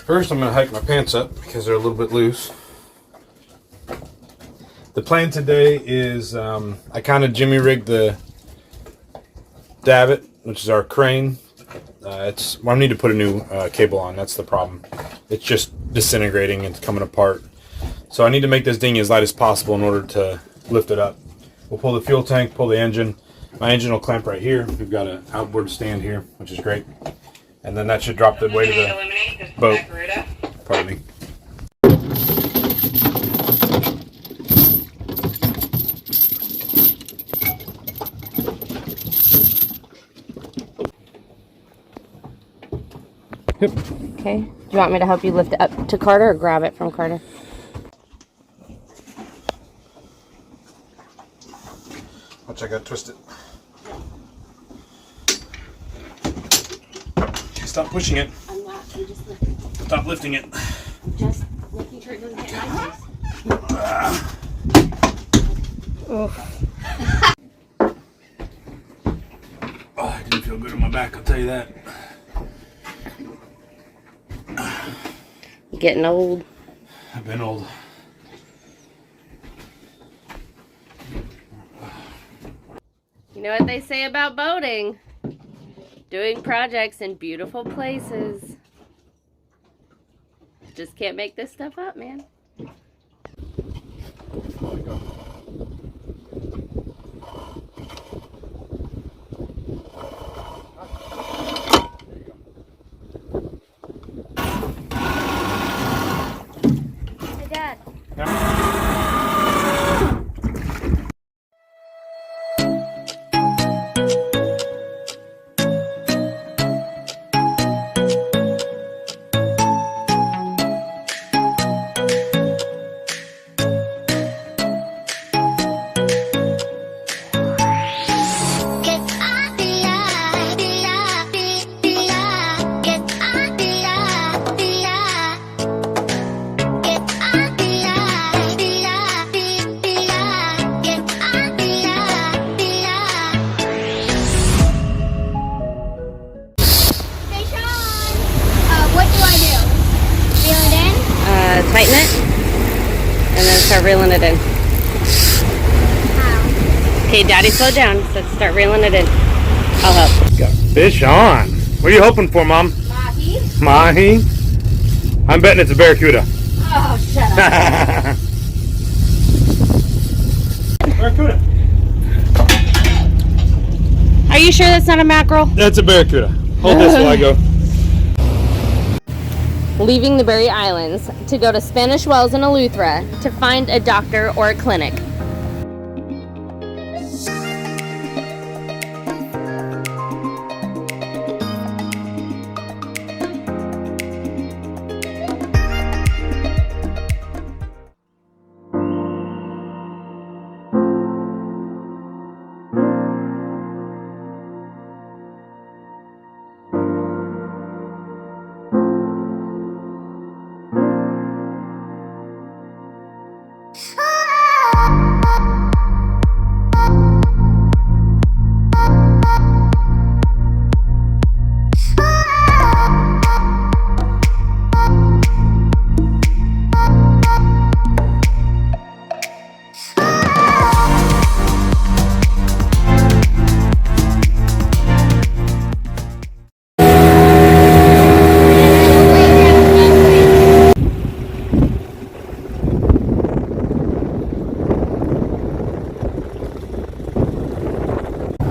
First, I'm going to hike my pants up because they're a little bit loose. The plan today is I kind of jimmy rigged the davit, which is our crane. I need to put a new cable on. That's the problem. It's just disintegrating. It's coming apart. So I need to make this dinghy as light as possible in order to lift it up. We'll pull the fuel tank, pull the engine. My engine will clamp right here. We've got an outboard stand here, which is great. And then that should drop the weight of the boat. Pardon me. Yep. Okay. Do you want me to help you lift it up to Carter or grab it from Carter? Watch, I got twisted. Stop pushing it. I'm not. I'm just lifting. Stop lifting it. Just making sure it doesn't hit my face. Oh, I didn't feel good on my back, I'll tell you that. Getting old. I've been old. You know what they say about boating? Doing projects in beautiful places. Just can't make this stuff up, man. Hey, Dad. Tighten it, and then start reeling it in. Okay, Daddy, slow down. So start reeling it in. I'll help. Got fish on. What are you hoping for, Mom? Mahi. Mahi? I'm betting it's a barracuda. Oh, shut up. Barracuda. Are you sure that's not a mackerel? That's a barracuda. Hold this while I go. Leaving the Berry Islands to go to Spanish Wells in Eleuthera to find a doctor or a clinic.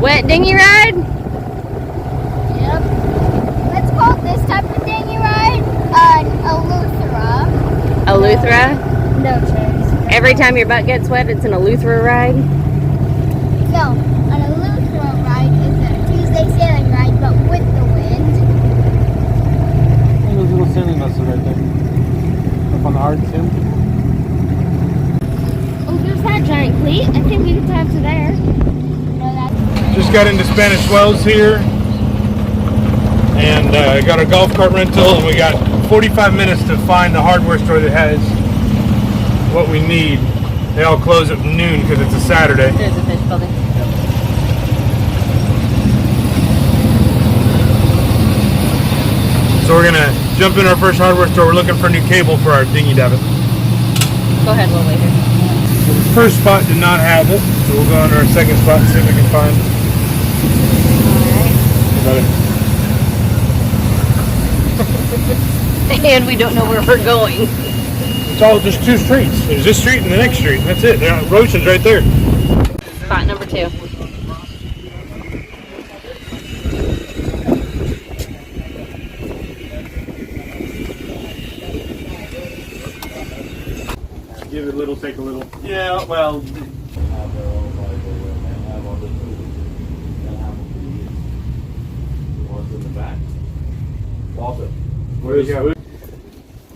Wet dinghy ride? Yep. Let's call this type of dinghy ride an Eleuthera. Eleuthera? No chairs. Every time your butt gets wet, it's an Eleuthera ride? No, an Eleuthera ride is a Tuesday sailing ride, but with the wind. Hey, those little sailing vessels right there. Up on the hard too. Oh, there's that giant cleat. I think we can tie to there. Just got into Spanish Wells here, and got a golf cart rental, and we got 45 minutes to find the hardware store that has what we need. They all close at noon because it's a Saturday. There's a fish building. So we're gonna jump in our first hardware store. We're looking for a new cable for our dinghy davit. Go ahead, we'll wait here. So the first spot did not have it, so we'll go on to our second spot and see if we can find Alright. And we don't know where we're going. It's all just two streets. There's this street and the next street. That's it. Ocean's right there. Spot number 2. Give it a little, take a little. Yeah, well.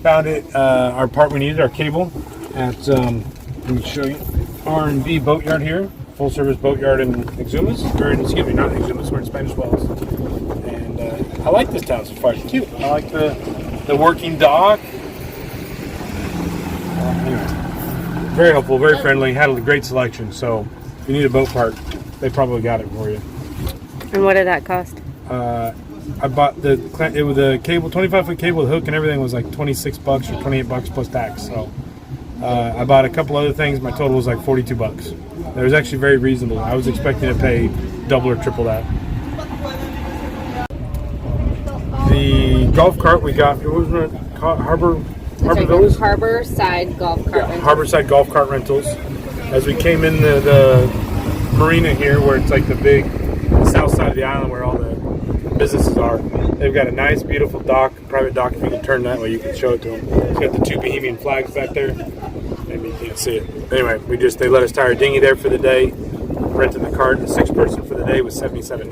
Found it. Our part we needed, our cable, at let me show you. R&B Boatyard here, full service boatyard in Exumas. Or excuse me, not Exumas. We're in Spanish Wells. And I like this town so far. It's cute. I like the working dock. Anyway, very helpful, very friendly. Had a great selection. So if you need a boat part, they probably got it for you. And what did that cost? I bought the cable, 25-foot cable, the hook and everything was like $26 or $28 plus tax. So I bought a couple other things. My total was like $42. It was actually very reasonable. I was expecting to pay double or triple that. The golf cart we got, what was it? Harbor Villas? Harborside Golf Cart Rentals. Harborside Golf Cart Rentals. As we came in the marina here, where it's like the big south side of the island where all the businesses are, they've got a nice, beautiful dock, private dock. If you can turn that way, you can show it to them. It's got the 2 Bohemian flags back there. Maybe you can't see it. Anyway, they let us tie our dinghy there for the day. Rented the cart, the 6th person for the day was $77.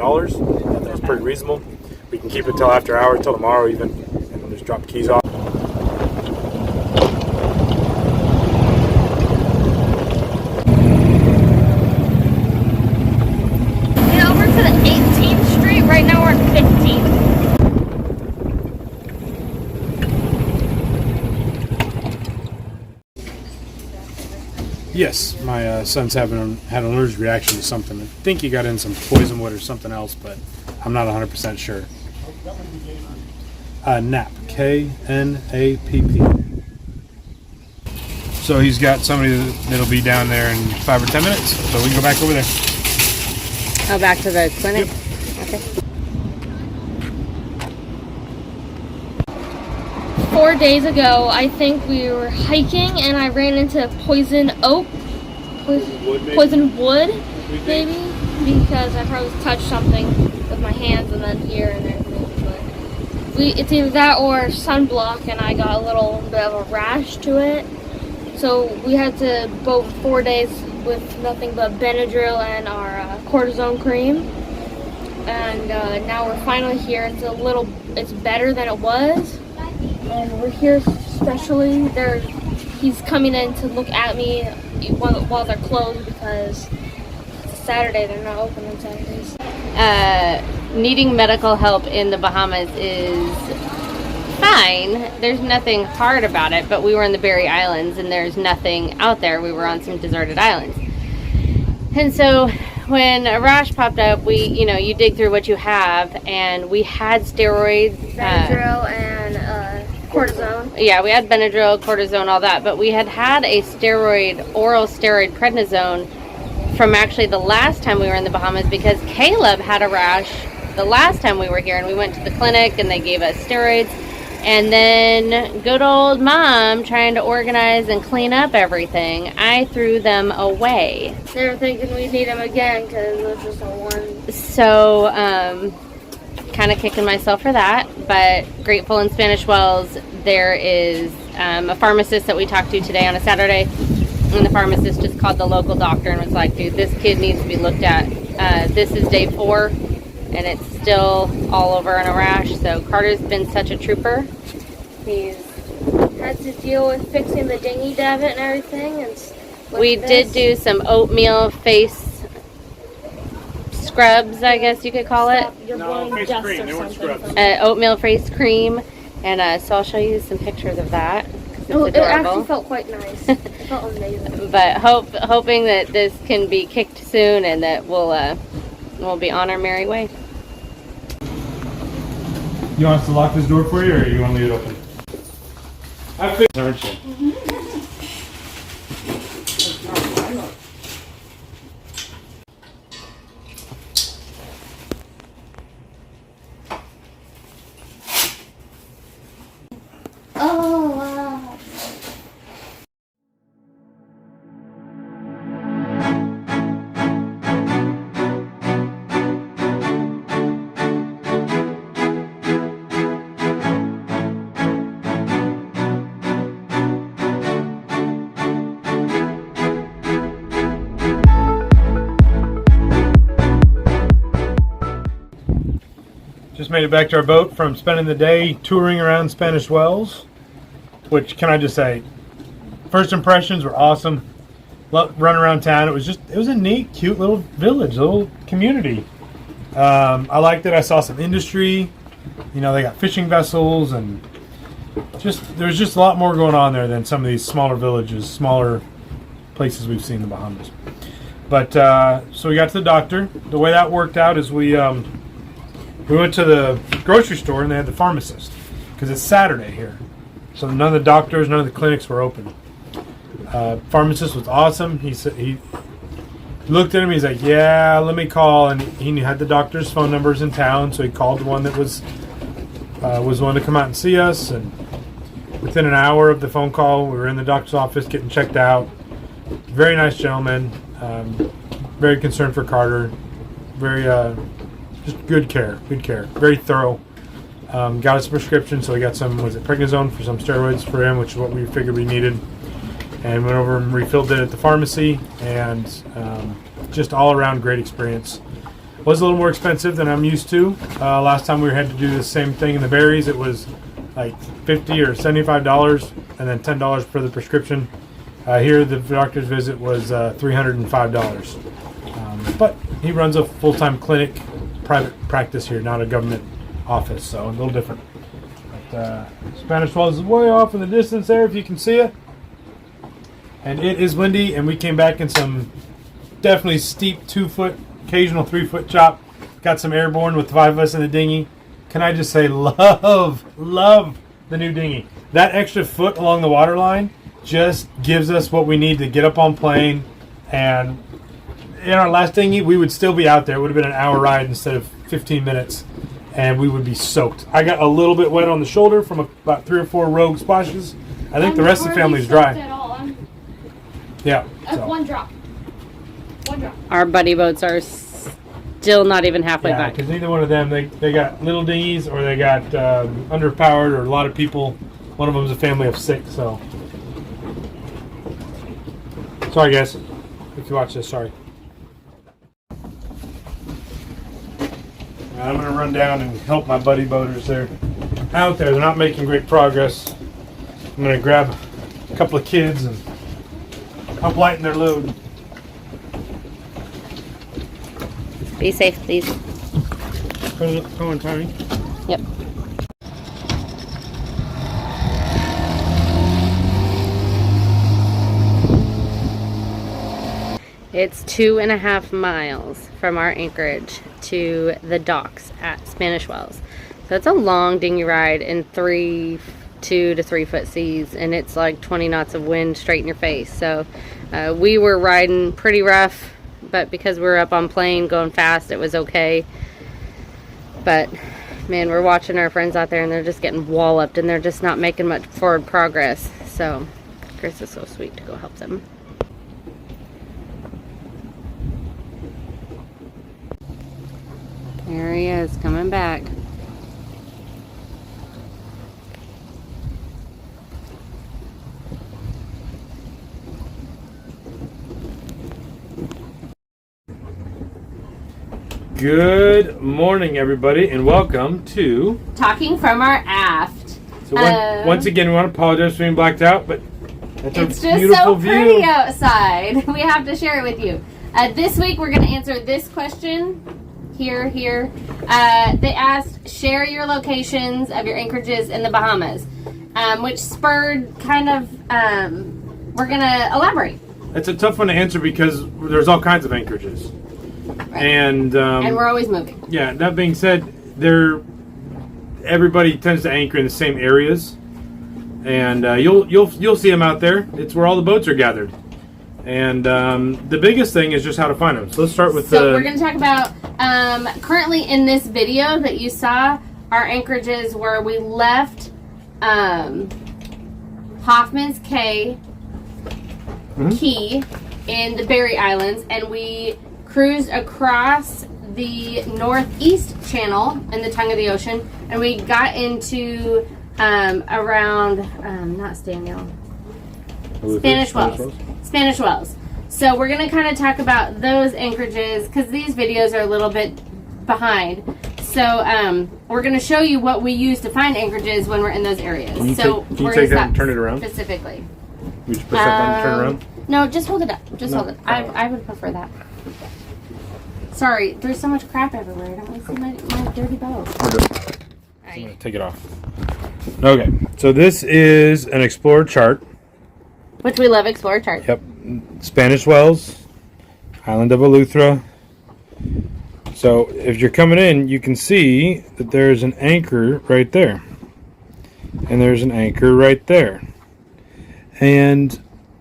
That was pretty reasonable. We can keep it till after hours, till tomorrow even, and we'll just drop the keys off. Right now we're at 15th. Yes, my son's had an allergic reaction to something. I think he got in some poison wood or something else, but I'm not 100% sure. Knapp, K-N-A-P-P. So he's got somebody that'll be down there in 5 or 10 minutes, so we can go back over there. Oh, back to the clinic? Yep. Okay. 4 days ago, I think we were hiking and I ran into poison wood, maybe, because I probably touched something with my hands and then here and everything. But it's either that or sunblock, and I got a little bit of a rash to it. So we had to boat 4 days with nothing but Benadryl and our cortisone cream. And now we're finally here. It's better than it was. And we're here especially. He's coming in to look at me while they're closed because it's a Saturday. They're not open on Saturdays. Needing medical help in the Bahamas is fine. There's nothing hard about it, but we were in the Berry Islands and there's nothing out there. We were on some deserted islands. And so when a rash popped up, you dig through what you have, and we had steroids, Benadryl and cortisone. Yeah, we had Benadryl, cortisone, all that, but we had a oral steroid prednisone from actually the last time we were in the Bahamas, because Caleb had a rash the last time we were here, and we went to the clinic and they gave us steroids. And then good old mom, trying to organize and clean up everything, I threw them away. They were thinking we'd need them again because it was just a one. So, kind of kicking myself for that, but grateful in Spanish Wells. There is a pharmacist that we talked to today on a Saturday, and the pharmacist just called the local doctor and was like, dude, this kid needs to be looked at. This is day 4. And it's still all over in a rash. So Carter's been such a trooper. He's had to deal with fixing the dinghy davit and everything. And we did do some oatmeal face scrubs, I guess you could call it. No, face cream. They weren't scrubs. Oatmeal face cream. And so I'll show you some pictures of that. It actually felt quite nice. It felt amazing. But hoping that this can be kicked soon and that we'll be on our merry way. You want us to lock this door for you, or you want to leave it open? I figured, aren't you? Oh, wow. Just made it back to our boat from spending the day touring around Spanish Wells, which, can I just say, first impressions were awesome. Run around town. It was a neat, cute little village, little community. I liked it. I saw some industry. You know, they got fishing vessels, and there's just a lot more going on there than some of these smaller villages, smaller places we've seen in the Bahamas. But so we got to the doctor. The way that worked out is we went to the grocery store, and they had the pharmacist, because it's Saturday here. So none of the doctors, none of the clinics were open. Pharmacist was awesome. He said, he looked at him. He's like, "Yeah, let me call." And he had the doctor's phone numbers in town, so he called the one that was willing to come out and see us. And within an hour of the phone call, we were in the doctor's office getting checked out. Very nice gentleman. Very concerned for Carter. Very just good care. Very thorough. Got us a prescription, so we got some, prednisone for some steroids for him, which is what we figured we needed. And went over and refilled it at the pharmacy, and just all around great experience. Was a little more expensive than I'm used to. Last time we had to do the same thing in the berries, it was like $50 or $75, and then $10 for the prescription. Here, the doctor's visit was $305. But he runs a full-time clinic, private practice here, not a government office, so a little different. But Spanish Wells is way off in the distance there, if you can see it. And it is windy, and we came back in some definitely steep 2-foot, occasional 3-foot chop. Got some airborne with 5 of us in the dinghy. Can I just say, love the new dinghy. That extra foot along the water line just gives us what we need to get up on plane. And in our last dinghy, we would still be out there. It would have been an hour ride instead of 15 minutes, and we would be soaked. I got a little bit wet on the shoulder from about 3 or 4 rogue splashes. I think the rest of the family's dry. Yeah. So. One drop. Our buddy boats are still not even halfway back. Because neither one of them, they got little dinghies, or they got underpowered, or a lot of people. One of them's a family of 6, so. Sorry, guys. If you watch this, sorry. I'm going to run down and help my buddy boaters. They're out there. They're not making great progress. I'm going to grab a couple of kids and help lighten their load. Be safe, please. Go on, Tommy. Yep. It's 2.5 miles from our Anchorage to the docks at Spanish Wells. So it's a long dinghy ride in 2 to 3 foot seas, and it's like 20 knots of wind straight in your face. So we were riding pretty rough, but because we were up on plane going fast, it was okay. But man, we're watching our friends out there, and they're just getting walloped, and they're just not making much forward progress. So Chris is so sweet to go help them. There he is, coming back. Good morning, everybody, and welcome to Talking from our aft. So once again, we want to apologize for being blacked out, but that's it's a just beautiful so view. pretty outside. We have to share it with you. This week, we're going to answer this question. Here. They asked, share your locations of your anchorages in the Bahamas, which spurred kind of, we're going to elaborate. It's a tough one to answer because there's all kinds of anchorages. Right. And we're always moving. Yeah, that being said, everybody tends to anchor in the same areas, and you'll see them out there. It's where all the boats are gathered. And the biggest thing is just how to find them. So let's start with we're going to talk about, currently in this video that you saw, our anchorages where we left Hoffman's Cay Key in the Berry Islands, and we cruised across the northeast channel in the tongue of the ocean, and we got into around, not Staniel, Spanish Wells. So we're going to kind of talk about those anchorages because these videos are a little bit behind. So we're going to show you what we use to find anchorages when we're in those areas. Can you we're take that and turn it around? Specifically. We just push that button and turn it around? No, just hold it up. Hold it. I would prefer that. Sorry, there's so much crap everywhere. I don't want to see my dirty boat. We're good. I'm going to take it off. Okay, so this is an Explorer chart. Which we love Explorer charts. Yep. Spanish Wells, Island of Eleuthera. So if you're coming in, you can see that there's an anchor right there. And there's an anchor right there. And,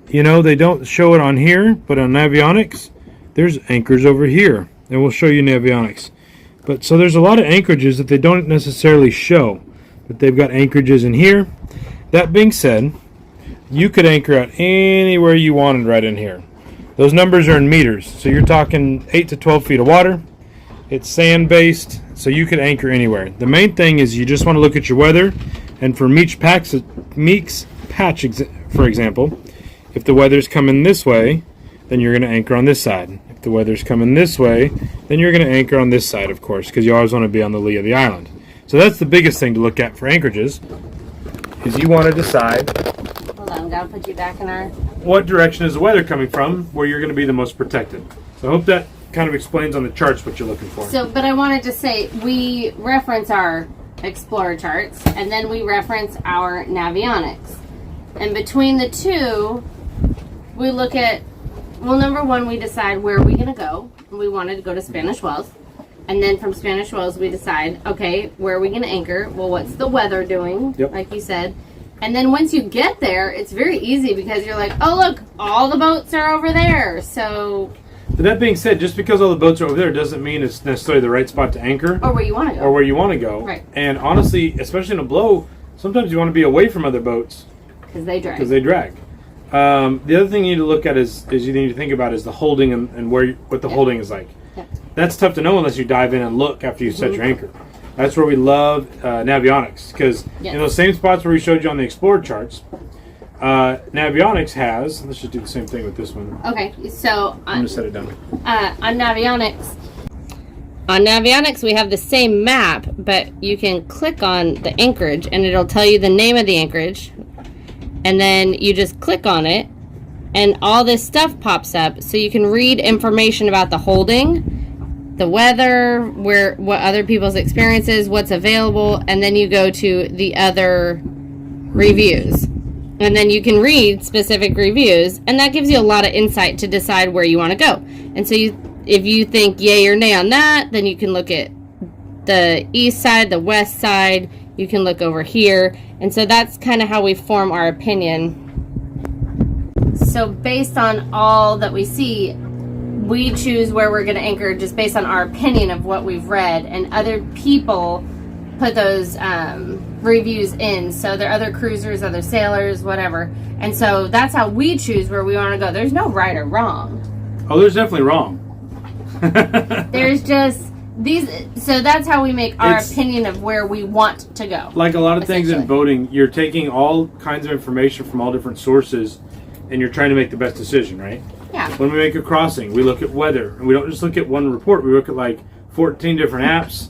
you know, they don't show it on here, but on Navionics, there's anchors over here. And we'll show you Navionics. But so there's a lot of anchorages that they don't necessarily show. But they've got anchorages in here. That being said, you could anchor out anywhere you wanted right in here. Those numbers are in meters. So you're talking 8 to 12 feet of water. It's sand-based, so you could anchor anywhere. The main thing is you just want to look at your weather. And for Meek's Patch, for example, if the weather's coming this way, then you're going to anchor on this side. If the weather's coming this way, then you're going to anchor on this side, of course, because you always want to be on the lee of the island. So that's the biggest thing to look at for anchorages, is you want to decide I'll put you back in our... what direction is the weather coming from, where you're going to be the most protected. So I hope that kind of explains on the charts what you're looking for. So, but I wanted to say, we reference our Explorer charts, and then we reference our Navionics. And between the two, we look at, well, number one, we decide where are we going to go. We wanted to go to Spanish Wells. And then from Spanish Wells, we decide, okay, where are we going to anchor? Well, what's the weather doing, like you said. And then once you get there, it's very easy because you're like, oh, look, all the boats are over there. So... But that being said, just because all the boats are over there doesn't mean it's necessarily the right spot to anchor. Or where you want to go. Or where you want to go. Right. And honestly, especially in a blow, sometimes you want to be away from other boats. Because they drag. The other thing you need to look at is you need to think about is the holding and what the holding is like. Yep. That's tough to know unless you dive in and look after you set your anchor. That's where we love Navionics, because in those same spots where we showed you on the Explorer charts, Navionics has, let's just do the same thing with this one. Okay, so I'm going to set it down. On Navionics we have the same map, but you can click on the anchorage and it'll tell you the name of the anchorage, and then you just click on it and all this stuff pops up, so you can read information about the holding, the weather, what other people's experiences, what's available, and then you go to the other reviews. And then you can read specific reviews, and that gives you a lot of insight to decide where you want to go. And so if you think yay or nay on that, then you can look at the east side, the west side, you can look over here. And so that's kind of how we form our opinion. So based on all that we see, we choose where we're going to anchor just based on our opinion of what we've read, and other people put those reviews in. So there are other cruisers, other sailors, whatever. And so that's how we choose where we want to go. There's no right or wrong. Oh, there's definitely wrong. There's just these. So that's how we make our opinion of where we want to go. Like a lot of things in boating, you're taking all kinds of information from all different sources, and you're trying to make the best decision, right? Yeah. When we make a crossing, we look at weather, and we don't just look at one report. We look at like 14 different apps,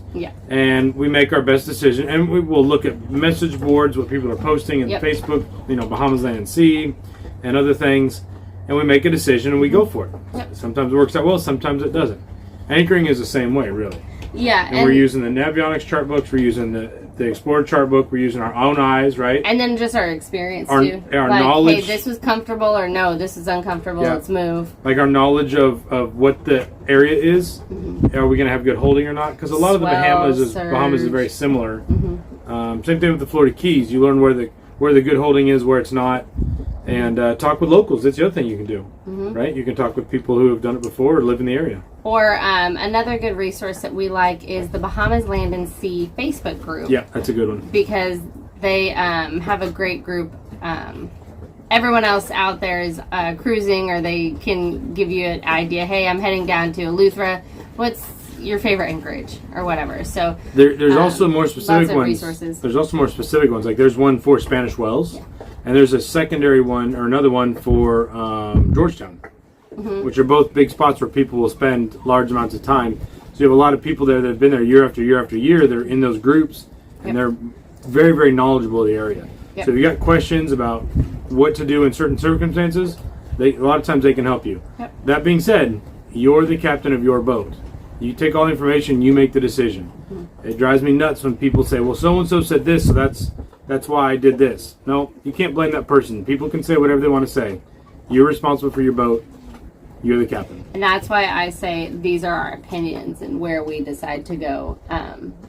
and we make our best decision. And we will look at message boards, what people are posting in Facebook, Bahamas Land and Sea, and other things, and we make a decision and we go for it. Yep. Sometimes it works out well, sometimes it doesn't. Anchoring is the same way, really. Yeah. And we're using the Navionics chart books, we're using the Explorer chart book, we're using our own eyes, right? And then just our experience, our too. Our like, knowledge. Hey, this was comfortable, or no, this is uncomfortable, let's move. Like our knowledge of what the area is. Are we going to have good holding or not? Because a lot of the Bahamas is very similar. Same thing with the Florida Keys. You learn where the good holding is, where it's not, and talk with locals. That's the other thing you can do, right? You can talk with people who have done it before or live in the area. Or another good resource that we like is the Bahamas Land and Sea Facebook group. Yeah, that's a good one. Because they have a great group. Everyone else out there is cruising, or they can give you an idea. Hey, I'm heading down to Eleuthera. What's your favorite Anchorage or whatever? So there's also more specific ones. Resources. There's also more specific ones. Like there's one for Spanish Wells, and there's a secondary one or another one for Georgetown, which are both big spots where people will spend large amounts of time. So you have a lot of people there that have been there year after year after year. They're in those groups, and they're very, very knowledgeable of the area. So if you got questions about what to do in certain circumstances, a lot of times they can help you. That being said, you're the captain of your boat. You take all the information, you make the decision. It drives me nuts when people say, well, so-and-so said this, so that's why I did this. No, you can't blame that person. People can say whatever they want to say. You're responsible for your boat. You're the captain. And that's why I say these are our opinions and where we decide to go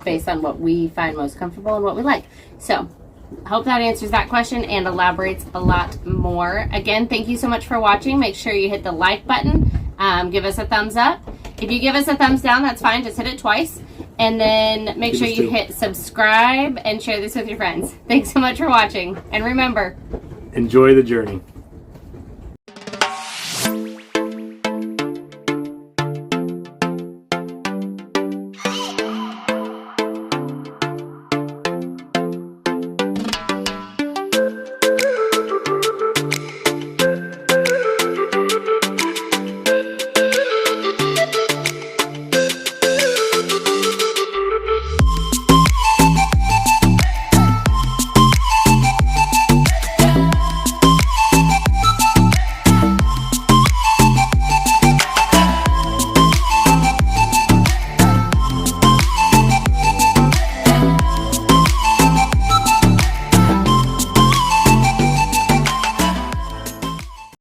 based on what we find most comfortable and what we like. So hope that answers that question and elaborates a lot more. Again, thank you so much for watching. Make sure you hit the like button. Give us a thumbs up. If you give us a thumbs down, that's fine. Just hit it twice. And then make sure you hit subscribe and share this with your friends. Thanks so much for watching. And remember, enjoy the journey.